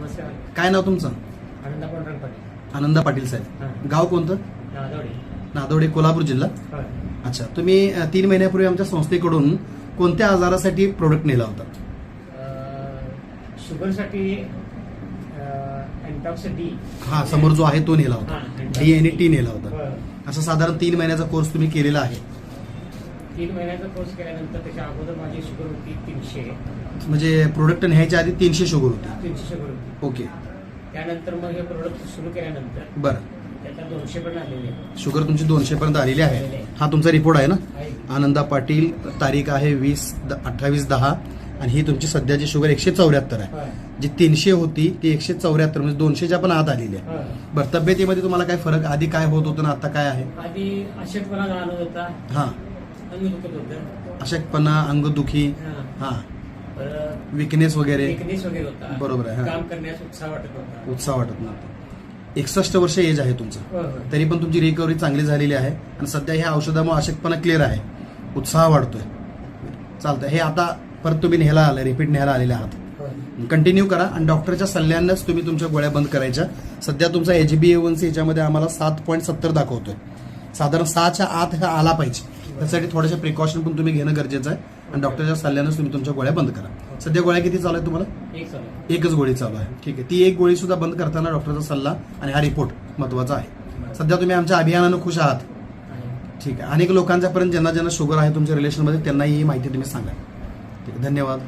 नमस्कार. काय नाव तुमचं? आनंदा पांडुरंग पाटील. आनंदा पाटील साहेब. हां. गाव कोणतं? नादवडे. नादवडे, कोल्हापूर जिल्हा. होय. अच्छा, तुम्ही 3 महिन्यापूर्वी आमच्या संस्थेकडून कोणत्या आजारासाठी प्रोडक्ट नेला होता? शुगरसाठी एंटॉक्स डी. हा, समोर जो आहे तो नेला होता. हां, डी आणि टी नेला होता. होय. असं साधारण 3 महिन्याचा कोर्स तुम्ही केलेला आहे. 3 महिन्याचा कोर्स केल्यानंतर त्याच्या अगोदर माझी शुगर होती 300. म्हणजे प्रोडक्ट न्यायच्या आधी 300 शुगर होती. 300 शुगर होती. ओके, त्यानंतर मग हे प्रोडक्ट सुरू केल्यानंतर बरं. त्याचा 200 पण आलेले. शुगर तुमची 200 पर्यंत आलेली आहे. हा तुमचा रिपोर्ट आहे ना? आनंदा पाटील, तारीख आहे 28/10 आणि ही तुमची सध्याची शुगर 174 आहे. होय. जी 300 होती ती 174 म्हणजे 200च्या पण आत आलेली आहे. होय. बरं, तब्येतीमध्ये तुम्हाला काय फरक? आधी काय होत होतं ना आता काय आहे? आधी अशक्तपणा जाणवत होता, हा, अंग दुखत होतं. अशक्तपणा, अंगदुखी, हां. हा, परत विकनेस वगैरे. weakness वगैरे होता. बरोबर आहे, हां. काम करण्यास उत्साह वाटत होता. उत्साह वाटत नव्हता. 61 वर्ष एज आहे तुमचं. होय, होय. तरी पण तुमची रिकव्हरी चांगली झालेली आहे आणि सध्या ह्या औषधामुळे अशक्तपणा क्लिअर आहे, उत्साह वाढतोय. चालतंय. हे आता परत तुम्ही न्यायला आलं, रिपीट न्यायला आलेले आहात. होय. कंटिन्यू करा आणि डॉक्टरच्या सल्ल्यानंच तुम्ही तुमच्या गोळ्या बंद करायच्या. सध्या तुमचा HbA1c याच्यामध्ये आम्हाला 7.70 दाखवतोय. साधारण 6च्या आत हा आला पाहिजे. त्यासाठी थोड्याशा प्रिकॉशन पण तुम्ही घेणं गरजेचं आहे आणि डॉक्टरच्या सल्ल्यानंच तुम्ही तुमच्या गोळ्या बंद करा. सध्या गोळ्या किती चालू आहेत तुम्हाला? एक चालू. एकच गोळी चालू आहे. ठीक आहे. ती एक गोळी सुद्धा बंद करताना डॉक्टरचा सल्ला आणि हा रिपोर्ट महत्वाचा आहे. सध्या तुम्ही आमच्या अभियानानं खुश आहात. ठीक आहे. अनेक लोकांच्यापर्यंत ज्यांना ज्यांना शुगर आहे तुमच्या रिलेशनमध्ये त्यांनाही ही माहिती तुम्ही सांगा. ठीक आहे. धन्यवाद.